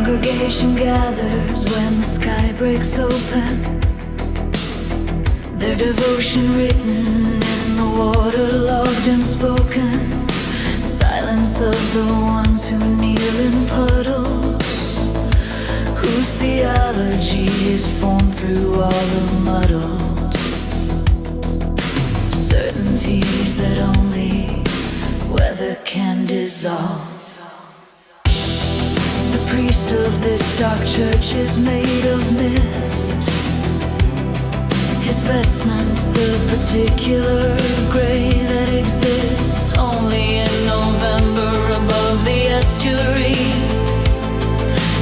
congregation gathers when the sky breaks open, their devotion written in the water, logged and spoken. Silence of the ones who kneel in puddles, whose theology is formed through all the muddled certainties that only weather can dissolve. The priest of this dark church is made of mist, his vestments the particular gray that exists only in November above the estuary.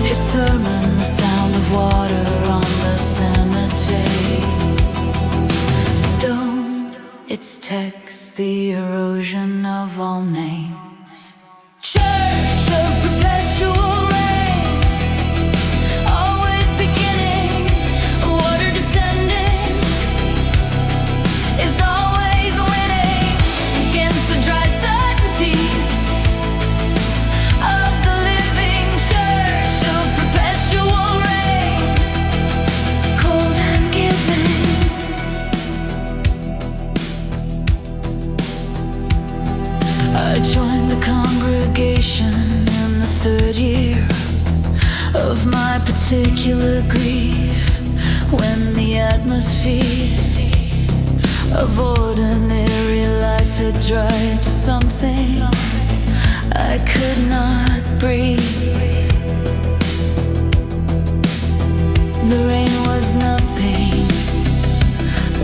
His sermon, the sound of water on the cemetery. Stone, its text, the erosion of all names. Church of perpetual rain, always beginning, water descending, is always winning against the dry certainties of the living. Church of perpetual rain, cold and giving. I joined the congregation in the third year of my particular grief, when the atmosphere of ordinary life had dried to something I could not breathe. The rain was nothing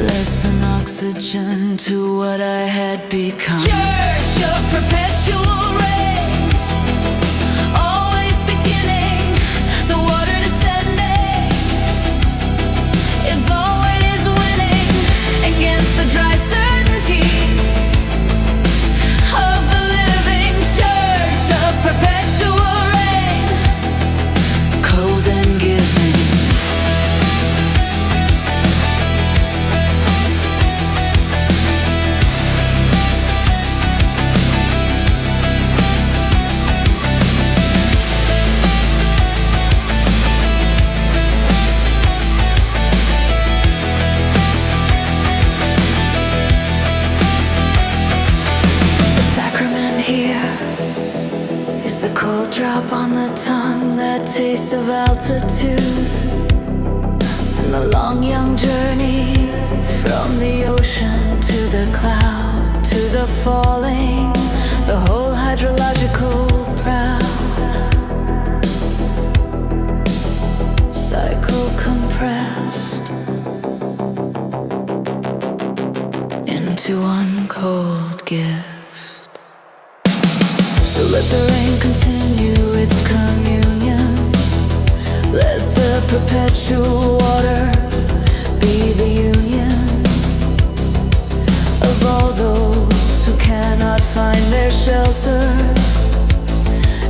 less than oxygen to what I had become. Church of perpetual rain, always beginning, the water descending, is always winning against the dry certainties of the living. Church of perpetual rain, cold and giving. The cold drop on the tongue, that taste of altitude, and the long young journey from the ocean to the cloud, to the falling, the whole hydrological proud cycle compressed into one cold gift. So let the rain continue its communion, let the perpetual water be the union of all those who cannot find their shelter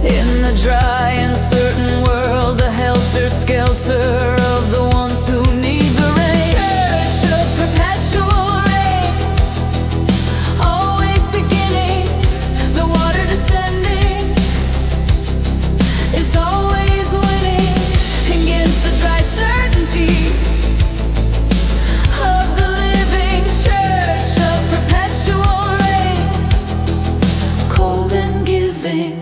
in the dry and certain world, the helter-skelter of the ones who need the rain. Church of perpetual rain, always beginning, the water descending, is always winning against the dry certainties of the living. Church of perpetual rain, cold and giving.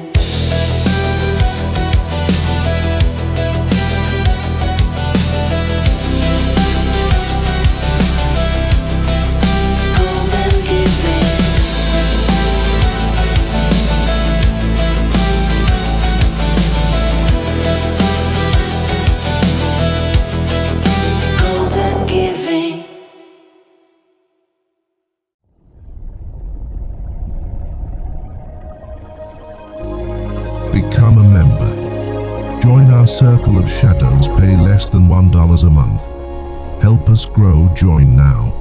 Become a member. Join our circle of shadows, pay less than $1 a month. Help us grow, join now.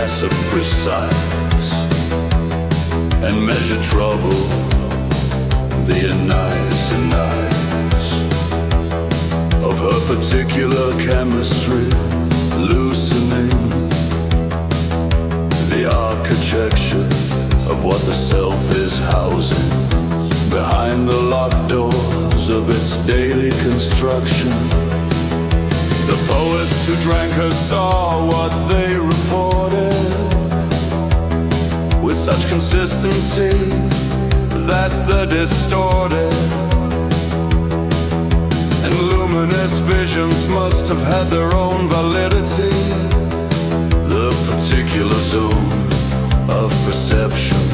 glass of precise and measure trouble, the anise of her particular chemistry, loosening the architecture of what the self is housing behind the locked doors of its daily construction. The poets who drank her saw what they reported with such consistency that the distorted and luminous visions must have had their own validity. The particular zone of perception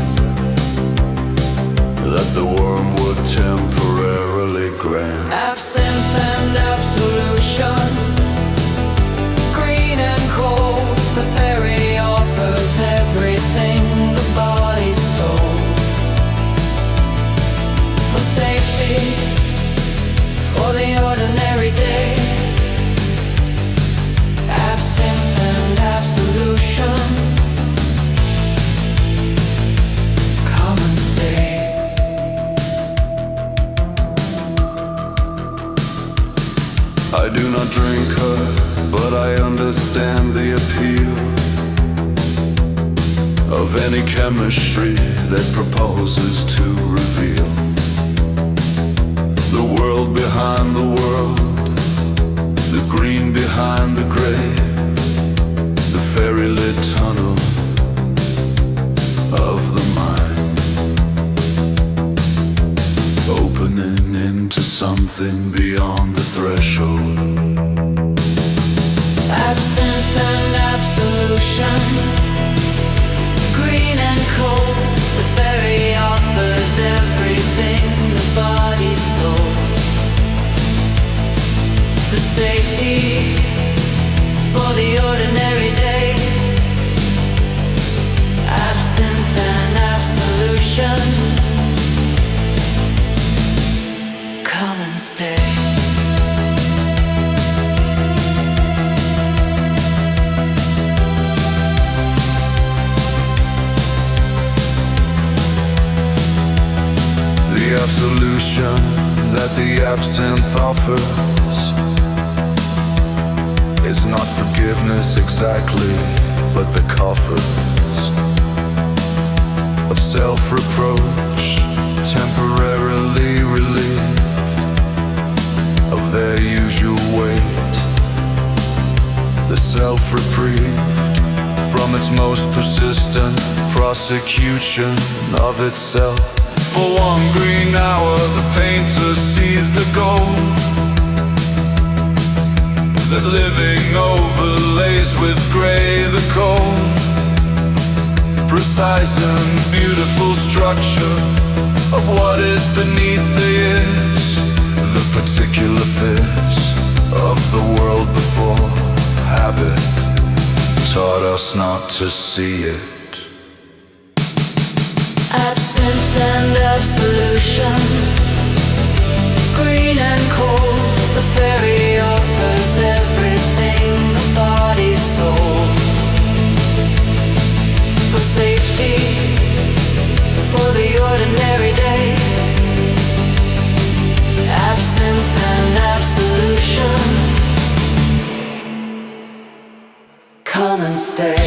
that the worm would temporarily grant. Absinthe and absolution, green and cold, the fairy offers everything the body's soul. For safety, for the ordinary day, absinthe and absolution, come and stay. I do not drink her, but I understand the appeal of any chemistry that proposes to reveal the world behind the world, the green behind the gray, the fairy-lit tunnel of the mind, opening into something beyond the threshold. Absinthe and absolution, green and cold, the fairy offers everything the body's soul. For safety, for the ordinary day, absinthe and absolution, come and stay. The absolution that the absinthe offers is not forgiveness exactly, but the coffers of self-reproach, temporarily relieved of their usual weight, the self-reprieved from its most persistent prosecution of itself. For one green hour the painter sees the gold that living overlays with grey the cold, precise and beautiful structure of what is beneath the is, the particular fizz of the world before habit taught us not to see it. Absinthe and absolution, green and cold, the fairy offers everything the body's soul. For safety, for the ordinary day, absinthe and absolution, come and stay.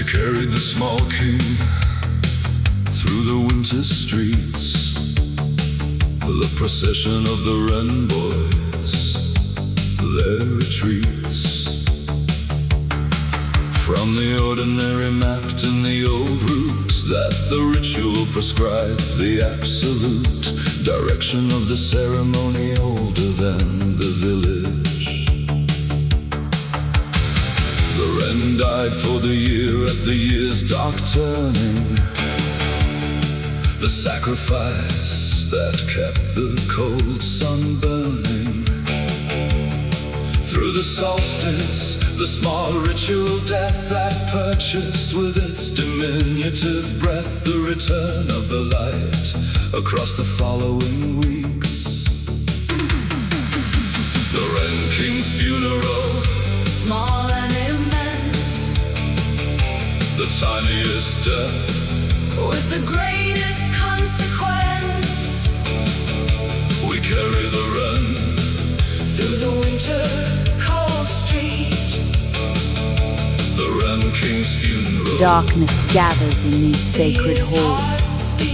Carried the small king through the winter streets, the procession of the wren boys, their retreats, From the ordinary mapped in the old routes that the ritual prescribed, the absolute direction of the ceremony older than the village. The wren died for the year at the year's dark turning, the sacrifice that kept the cold sun burning. Through the solstice, the small ritual death that purchased with its diminutive breath the return of the light across the following weeks. The Wren King's funeral, small and immense, the tiniest death with the greatest consequence. We carry the wren through the winter cold street. The Wren King's funeral. Darkness gathers in these sacred halls.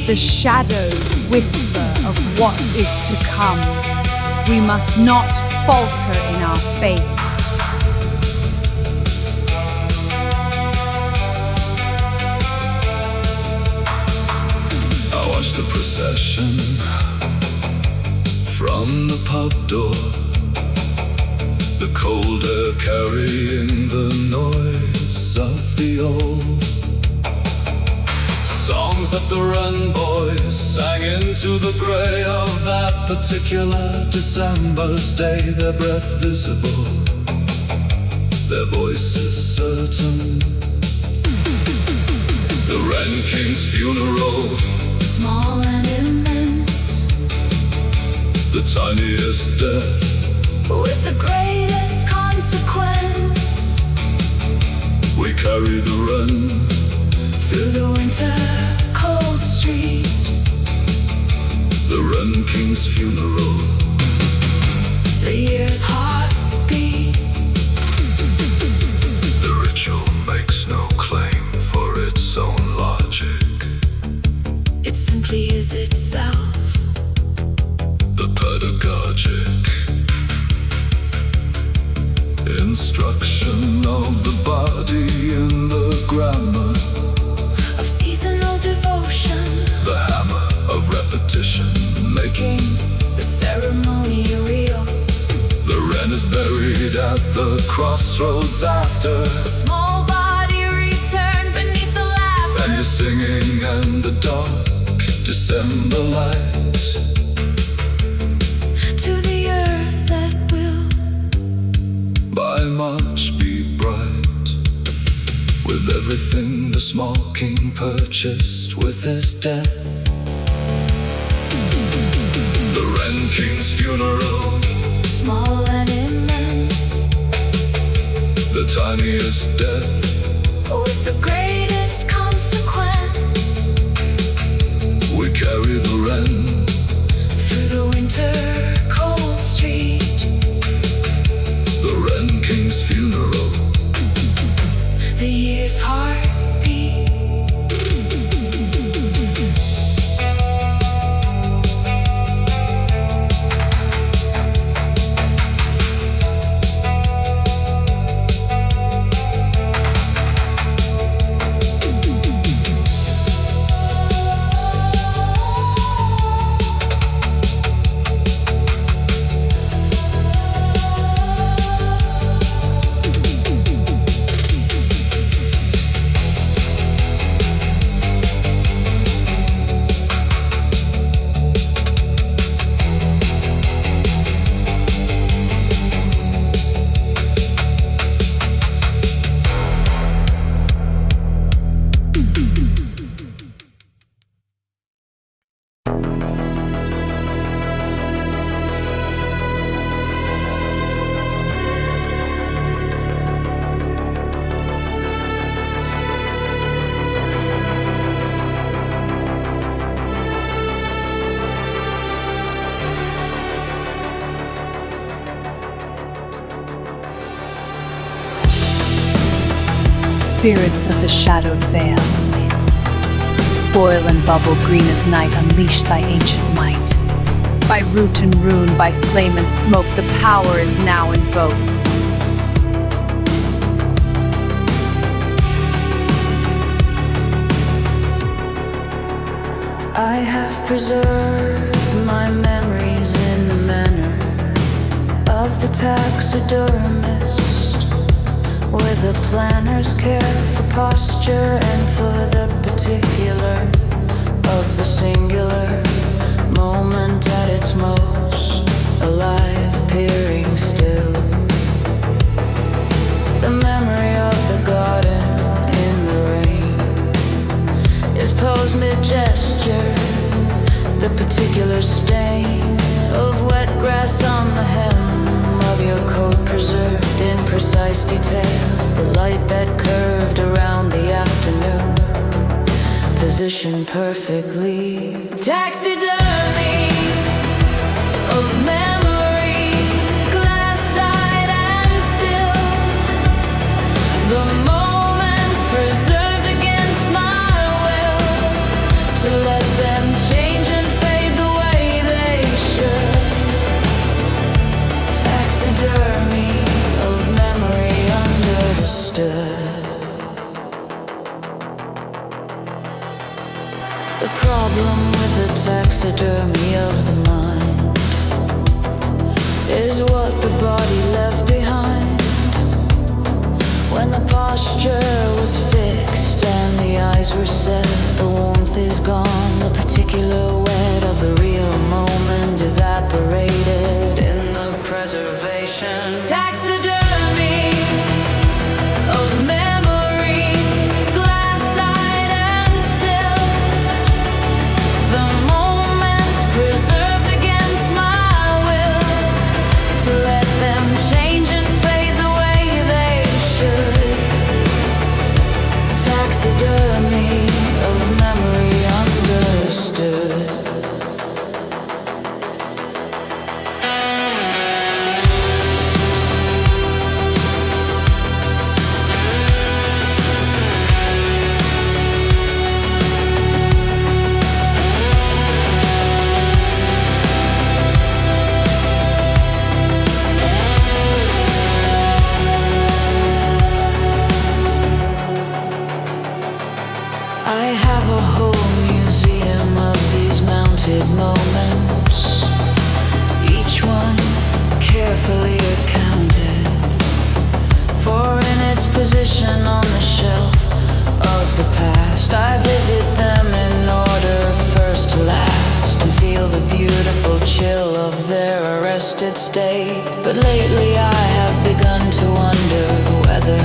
The shadows whisper of what is to come. We must not falter in our faith. I watch the procession from the pub door, the cold air carrying the noise of the old songs that the Wren boys sang into the grey of that particular December's day. Their breath visible, their voices certain. The Wren King's funeral, small and immense, the tiniest death with the greatest consequence. We carry the wren through the winter cold street. The Wren King's funeral, the year's heartbeat. The ritual makes no claim for its own logic. It simply is itself. The pedagogic instruction of the body in the grammar of seasonal devotion, the hammer of repetition making the ceremony real. the wren is buried at the crossroads after A small body returned beneath the laughter, and the singing and the dark December light to the earth that will by March be bright with everything the small king purchased with his death. The Wren King's funeral, small and immense, the tiniest death with the greatest consequence. we carry the wren Through the winter cold street. the Wren King's funeral, The year's heartbeat. Spirits of the shadowed vale, boil and bubble green as night, unleash thy ancient might. By root and rune, by flame and smoke, the power is now invoked. I have preserved my memories in the manner of the taxidermist, with a planner's care for posture and for the particular of the singular moment at its most alive, appearing still. The memory of the garden in the rain is posed mid-gesture, the particular stain of wet grass on the hem of your coat preserved in precise detail, the light that curved around the afternoon, positioned perfectly. Taxidermy of memory, glass-eyed and still, the moments preserved against my will, to let them change and fade the way they should. Taxidermy of memory understood. The problem with the taxidermy of the mind is what the body left behind. When the posture was fixed and the eyes were set, the warmth is gone, the particular wet of the real moment evaporated in the preservation. Taxidermy of memory, glass-eyed and still, the moments preserved against my will, to let them change and fade the way they should. Taxidermy of memory understood. I have a whole museum of these mounted moments, each one carefully accounted for in its position on the shelf of the past. I visit them in order, first to last, and feel the beautiful chill of their arrested state. But lately I have begun to wonder whether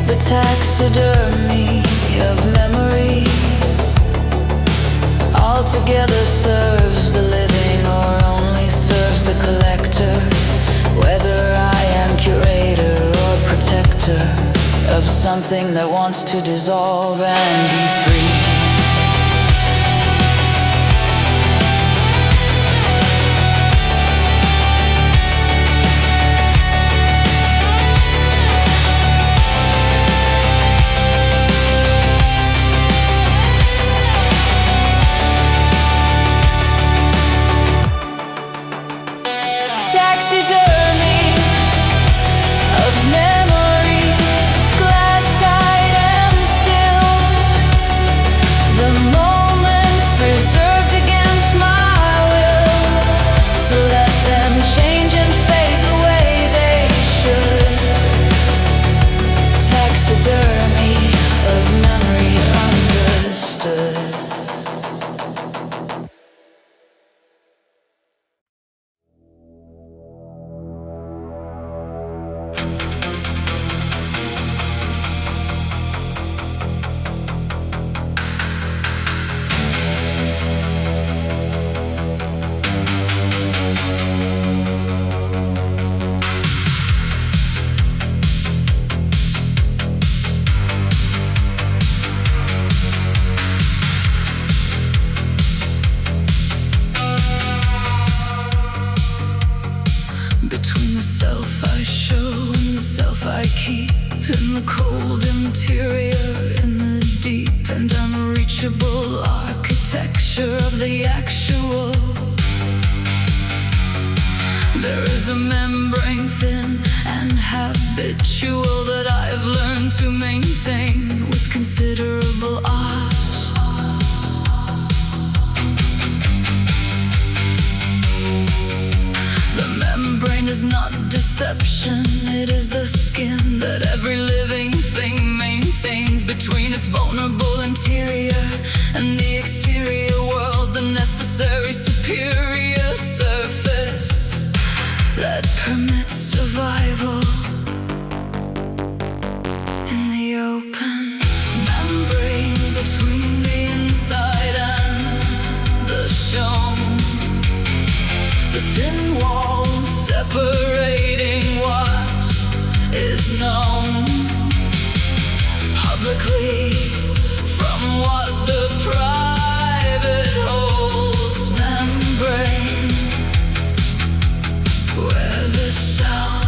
the taxidermy of memory altogether serves the living or only serves the collector, whether I am curator or protector of something that wants to dissolve and be free. Taxidermy of memory, glass-eyed and still, the moments preserved against my will, to let them change and fade the way they should. Taxidermy of memory understood. Between the self I show and the self I keep, in the cold interior, in the deep and unreachable architecture of the actual, there is a membrane thin and habitual that I've learned to maintain with considerable art. is not deception, it is the skin that every living thing maintains between its vulnerable interior and the exterior world, the necessary superior surface that permits survival in the open. Membrane between the inside and the shown, the thin wall separating what is known publicly from what the private holds. Membrane where the self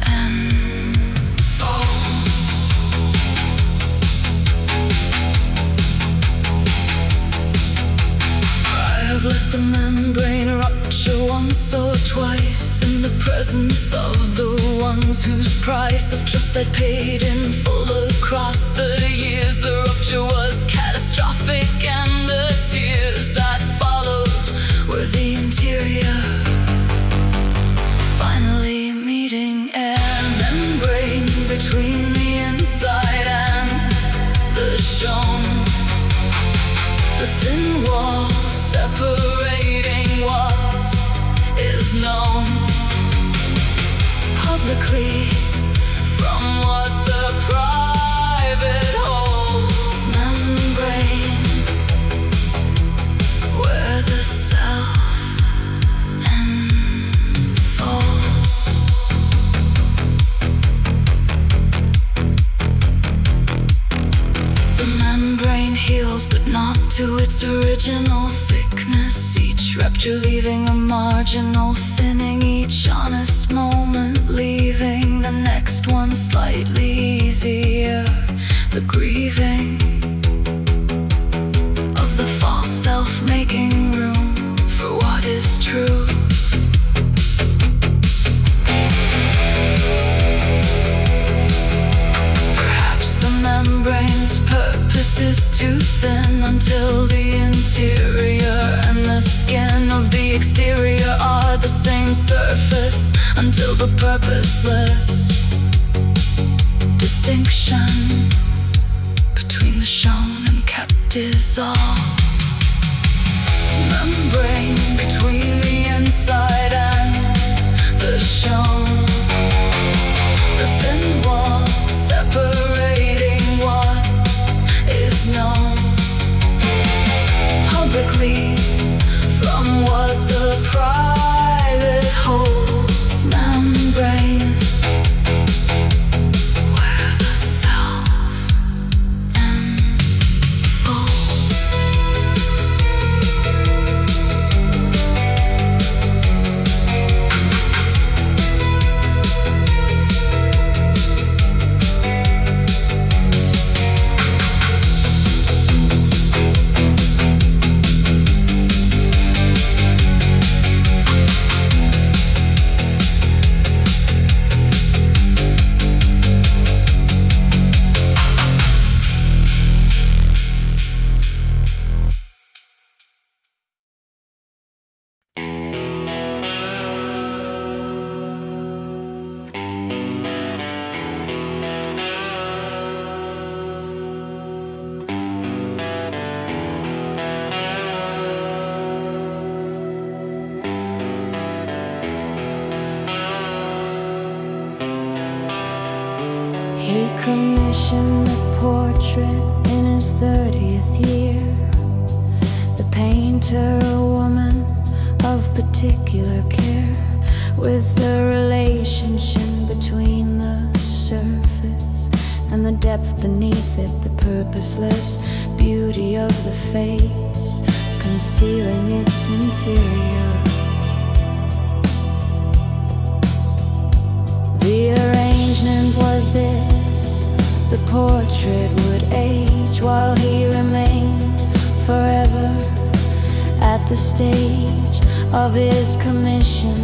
enfolds. I have let the membrane rupture once or twice in the presence of the ones whose price of trust I paid in full across the years. The rupture was catastrophic, and the tears that followed were the interior finally meeting air. Membrane between the inside and the shown, the thin wall separating what is known publicly from what the private holds. Membrane where the self enfolds. The membrane heals, but not to its original thickness. Each rupture leaving a marginal thinning, each honest moment leaving the next one slightly easier. The grieving of the false self, making room for what is true. Perhaps the membrane's purpose is too thin until the interior and the skin of the exterior are the same surface, until the purposeless distinction between the shown and kept dissolves. Membrane between the inside and the shown, the thin wall separating what is known publicly from what the private holds. Membrane where the self enfolds. He commissioned the portrait in his 30th year. The painter, a woman of particular care, with the relationship between the surface and the depth beneath it, the purposeless beauty of the face, concealing its interior. The arrangement was this: the portrait would age while he remained forever at the stage of his commission,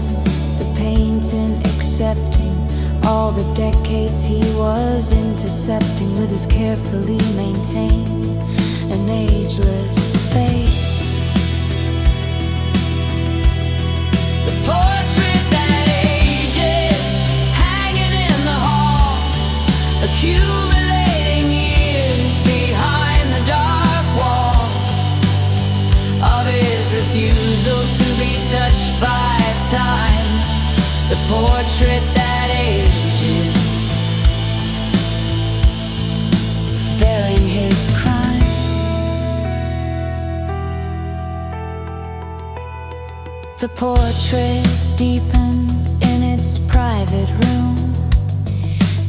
the painting accepting all the decades he was intercepting with his carefully maintained and ageless face. The portrait that The portrait deepened in its private room,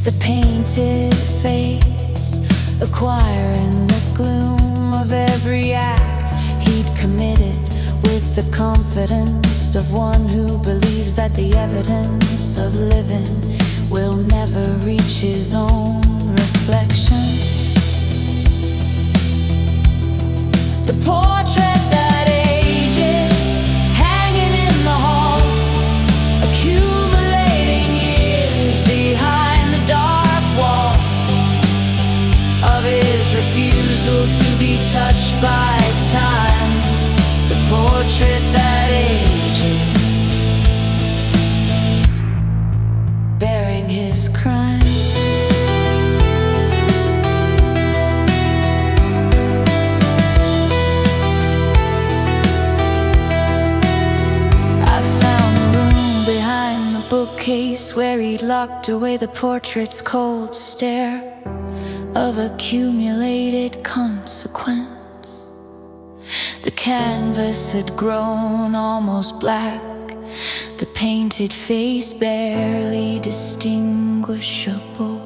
the painted face acquiring the gloom of every act he'd committed, with the confidence of one who believes that the evidence of living will never reach his own reflection. The portrait that ages, hanging in the hall, accumulating years behind the dark wall of his refusal to be touched by time. The portrait that ages, bearing his crime. Bookcase where he'd locked away the portrait's cold stare of accumulated consequence. The canvas had grown almost black, the painted face barely distinguishable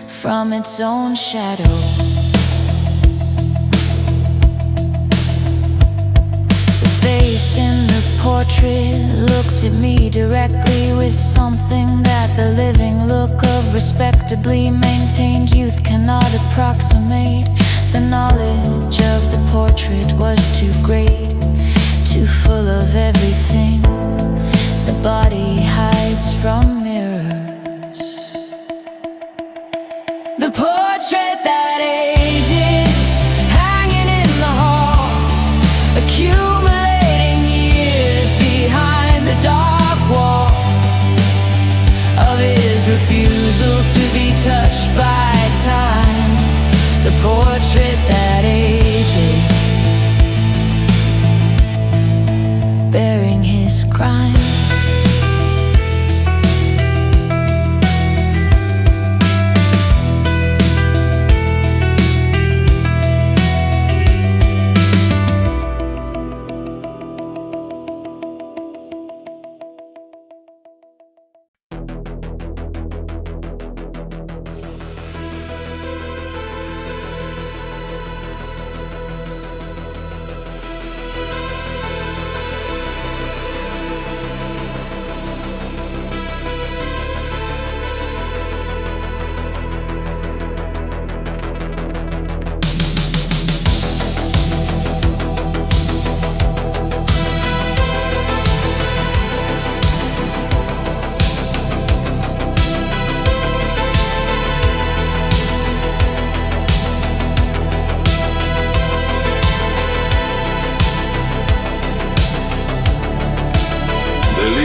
from its own shadow. The face in the portrait looked at me directly with something that the living look of respectably maintained youth cannot approximate. The knowledge of the portrait was too great, too full of everything the body hides from mirrors. The portrait that ages, hanging in the hall, accumulating years behind the dark wall of his refusal to be touched by time. The portrait that ages, bearing his crime.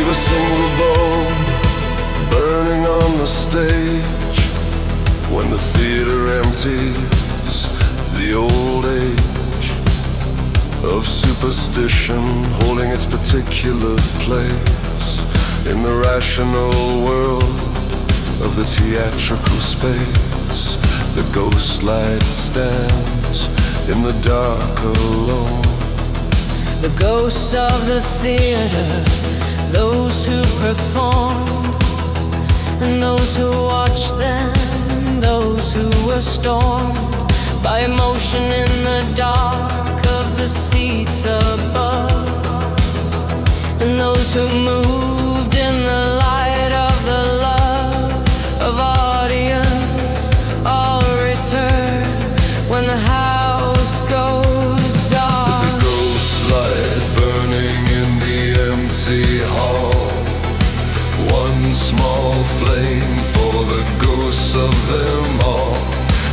A single bone burning on the stage when the theater empties. The old age of superstition holding its particular place in the rational world of the theatrical space. The ghost light stands in the dark alone. The ghosts of the theater, those who perform, and those who watch them, those who were stormed by emotion in the dark of the seats above, and those who moved in the light of the love of audience, all return when the house goes dark. The ghost light burning in the empty hall, one small flame for the ghosts of them all.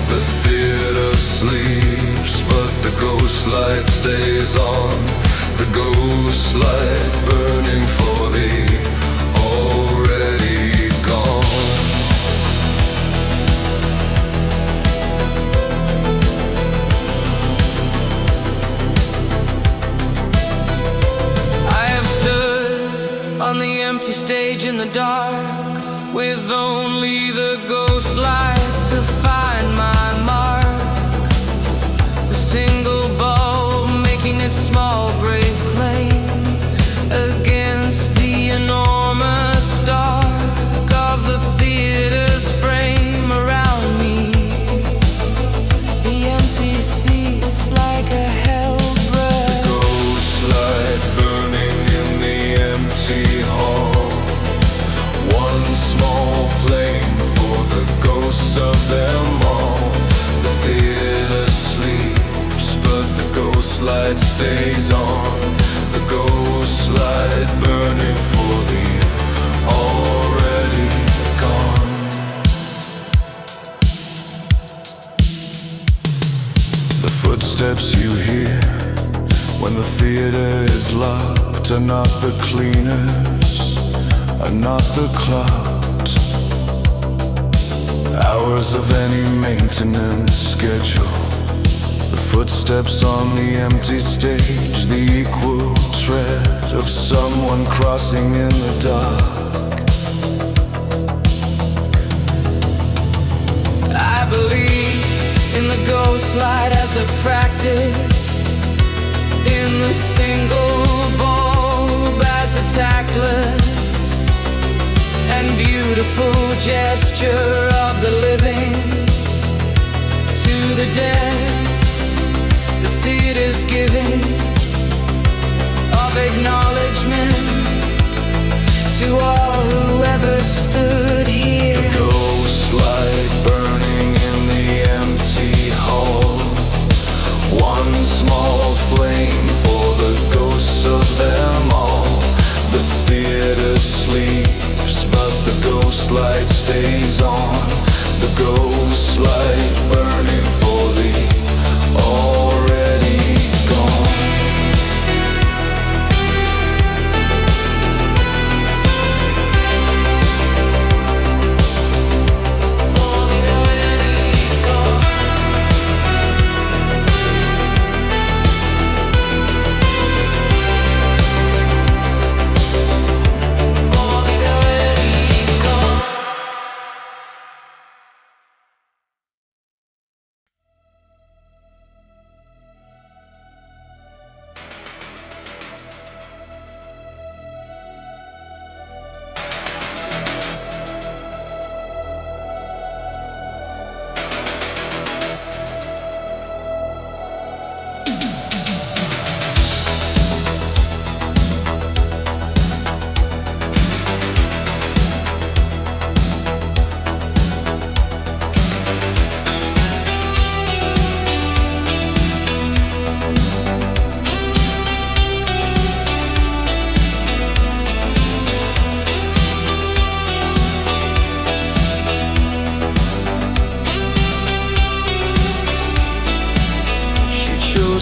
The theater sleeps, but the ghost light stays on. The ghost light burning for the already gone. I have stood on the empty stage in the dark, with only the ghost light to find my mark. The single bulb making its small brave claim light stays on, the ghost light burning for the already gone. The footsteps you hear when the theater is locked are not the cleaners, are not the clocked hours of any maintenance schedule. The footsteps on the empty stage, the equal tread of someone crossing in the dark. I believe in the ghost light as a practice, in the single bulb as the tactless and beautiful gesture of the living to the dead. The theater's giving of acknowledgement to all who ever stood here. The ghost light burning in the empty hall, one small flame for the ghosts of them all. The theater sleeps, but the ghost light stays on. The ghost light burning for the already gone.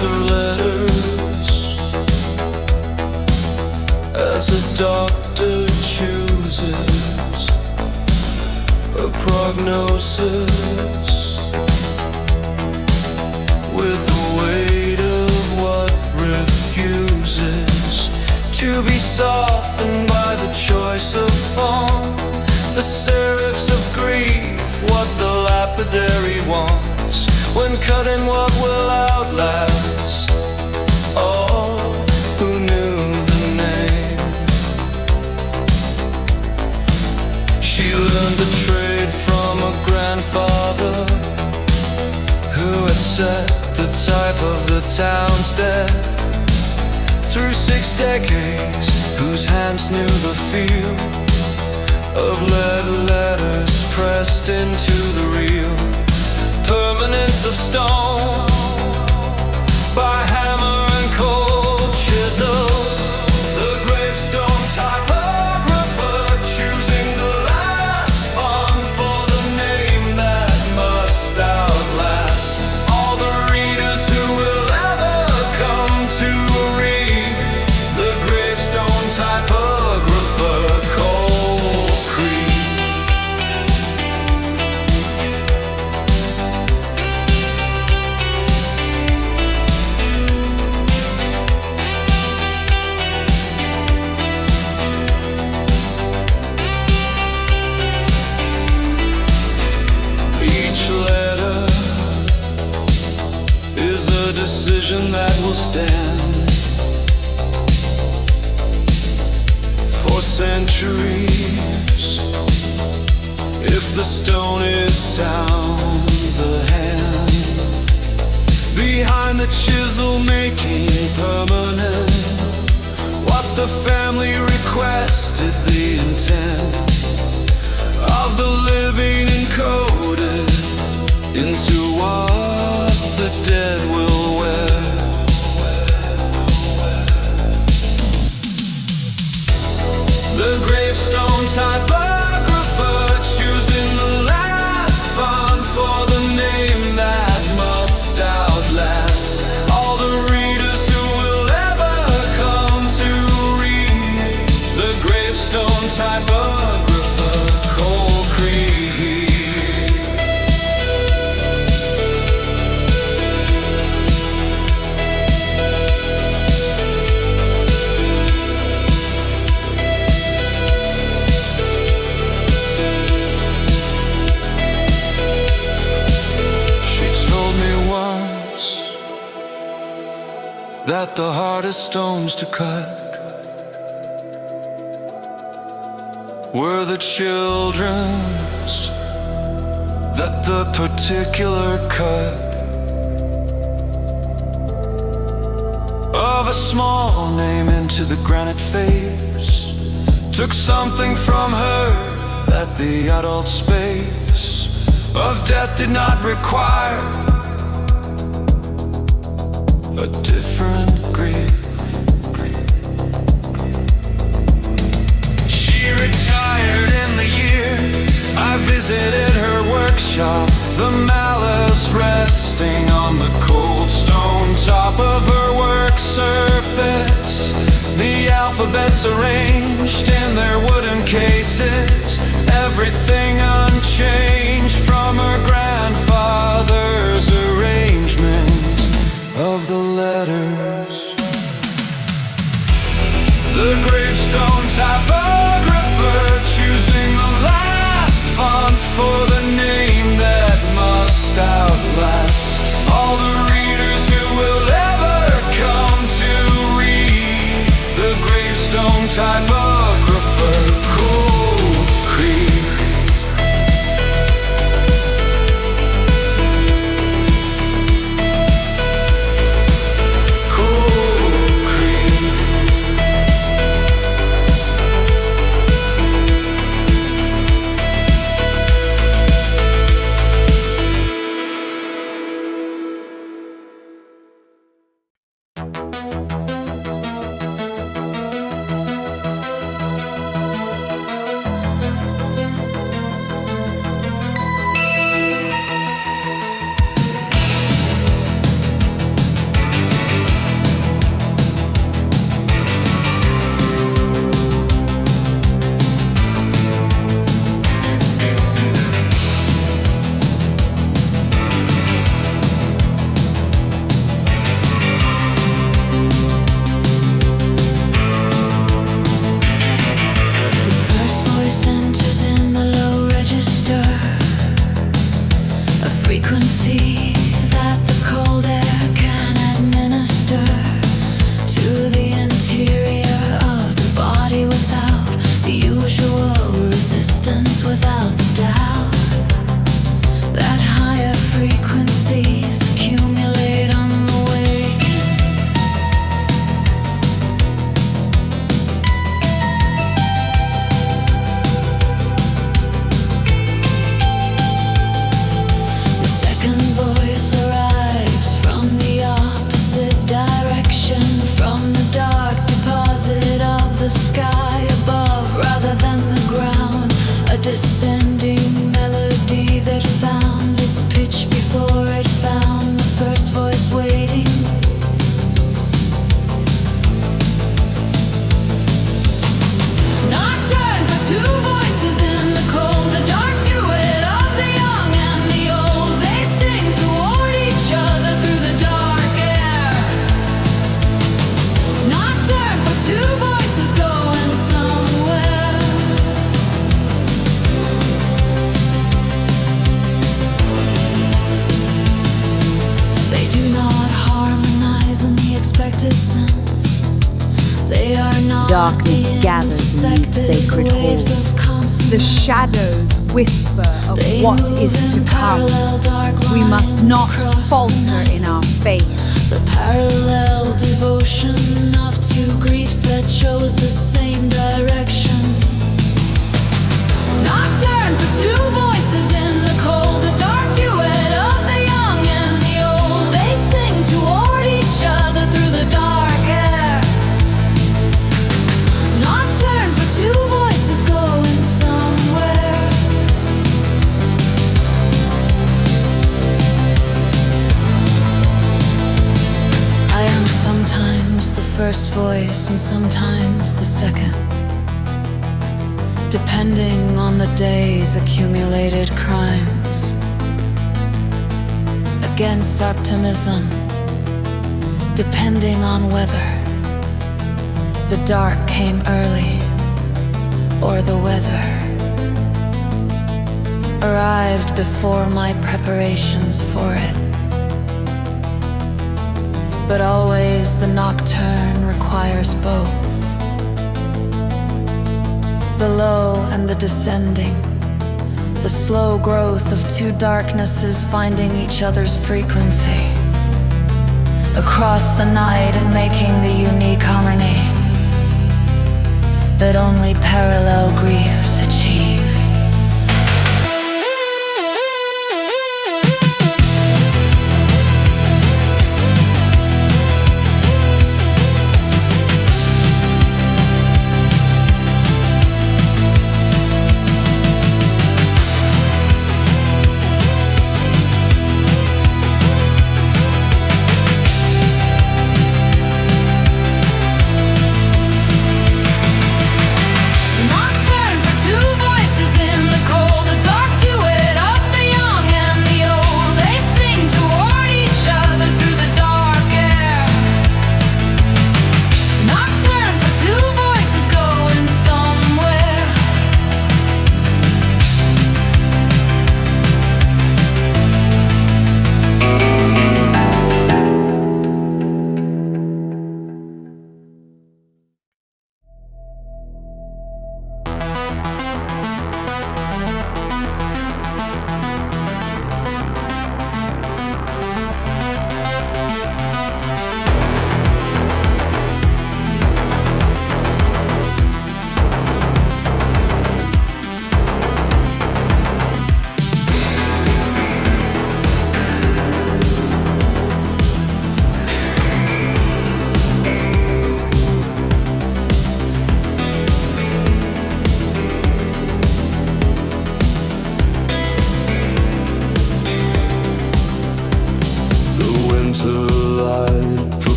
Her letters as a doctor chooses a prognosis with the weight of what refuses to be softened by the choice of font. The serifs of grief, what the lapidary wants when cutting what will outlast all who knew the name. She learned the trade from a grandfather who had set the type of the town's dead. Through 6 decades, whose hands knew the feel of lead letters pressed into the real permanence of stone by hammer and cold chisel. The gravestone typographer choosing the last font for the name that must outlast all the readers who will ever come to read. The gravestone typographer cold creed. Decision that will stand for centuries. If the stone is sound, the hand behind the chisel making permanent what the family requested, the intent of the living encoded into what the dead will wear. that the hardest stones to cut were the children's, that the particular cut of a small name into the granite face took something from her that the adult space of death did not require. A different grief. She retired in the year I visited her workshop, the malice resting on the cold stone top of her work surface, the alphabets arranged in their wooden cases, everything unchanged from her grandfather's arrangement of the letters. The gravestone typographer choosing the last font for the name that must outlast all the readers who will ever come to read. The gravestone typographer, cool creep. Darkness gathers in these sacred halls. The shadows whisper of what is to come. We must not falter in our faith. The parallel devotion of two griefs that chose the same direction. Nocturne for two voices in the cold, the dark duet of the young and the old. They sing toward each other through the dark air. Nocturne for two voices going somewhere. I am sometimes the first voice and sometimes the second, depending on the day's accumulated crimes. Against optimism, depending on whether the dark came early or the weather arrived before my preparations for it. but always the nocturne requires both. The low and the descending, the slow growth of two darknesses finding each other's frequency across the night and making the unique harmony that only parallel griefs achieve.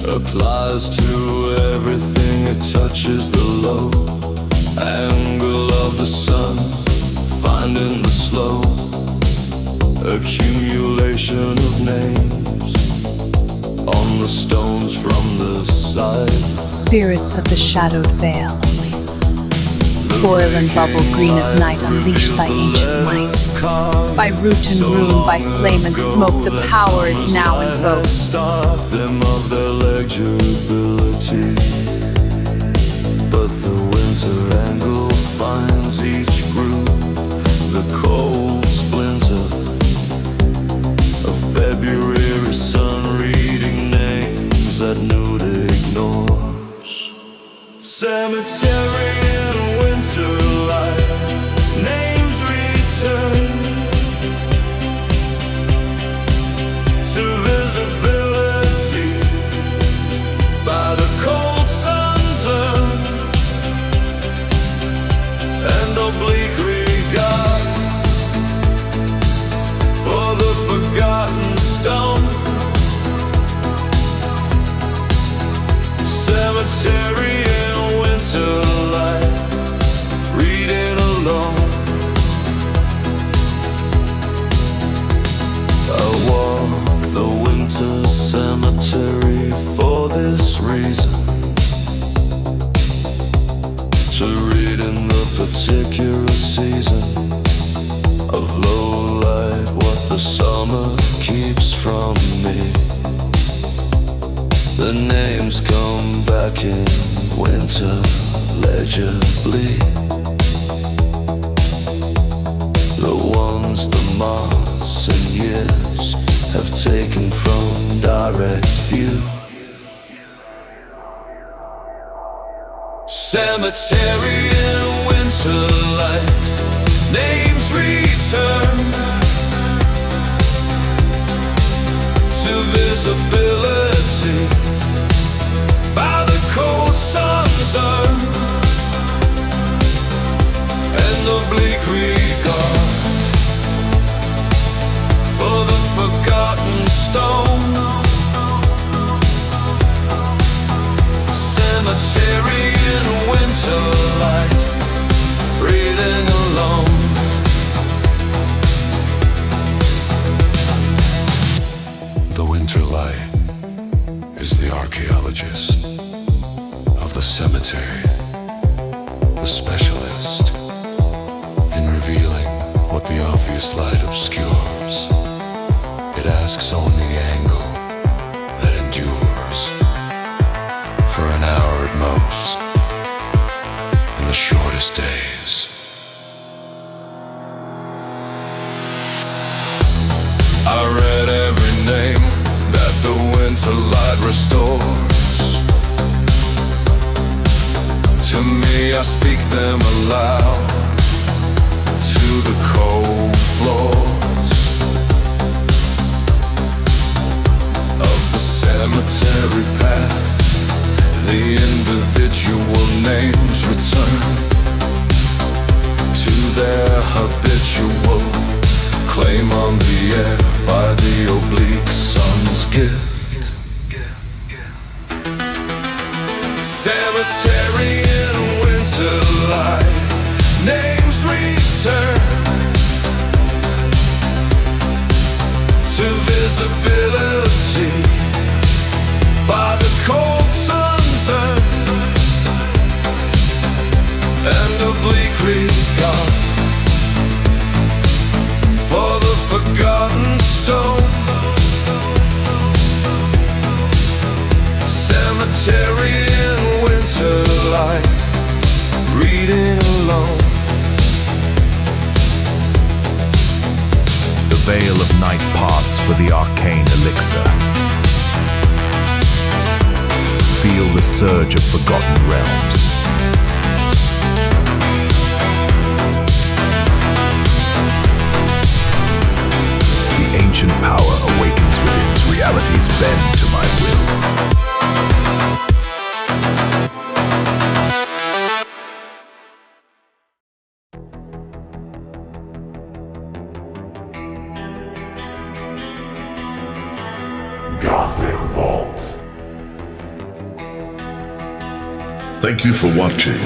Applies to everything it touches. The low angle of the sun, finding the slow accumulation of names on the stones from the side. Spirits of the shadowed vale, foil and bubble green as night, unleash thy ancient might. By root and rune, by flame and smoke, the power is now invoked. Stop them of their legibility, but the winter angle finds each groove, the cold splinter of February sun, reading names that nude ignores. Cemetery in winter light, names return to visibility by the cold sun's urn and oblique regard for the forgotten stone. Cemetery in winter light, reading alone. I walk the winter cemetery for this reason, to read in the particular season of low light what the summer keeps from me. The names come back in winter legibly, the ones the months and years have taken from direct view. Cemetery in winter light, names return to visibility by the cold sun's urn and oblique regard for the forgotten stone. Cemetery in winter light, reading alone. The winter light, is the archaeologist of the cemetery, the specialist in revealing what the obvious light obscures. It asks only the angle that endures for an hour at most in the shortest days. I read every name that the winter light restores. To me I speak them aloud, to the cold floors of the cemetery path. The individual names return to their habitual claim on the air by the oblique sun's gift. Cemetery in winter light, names return to visibility by the cold sun's urn and oblique regard for the forgotten stone. Cemetery in winter light, reading alone. The veil of night parts for the arcane elixir. Feel the surge of forgotten realms. The ancient power awakens within, realities bend to my will. Gothic Vault. Thank you for watching.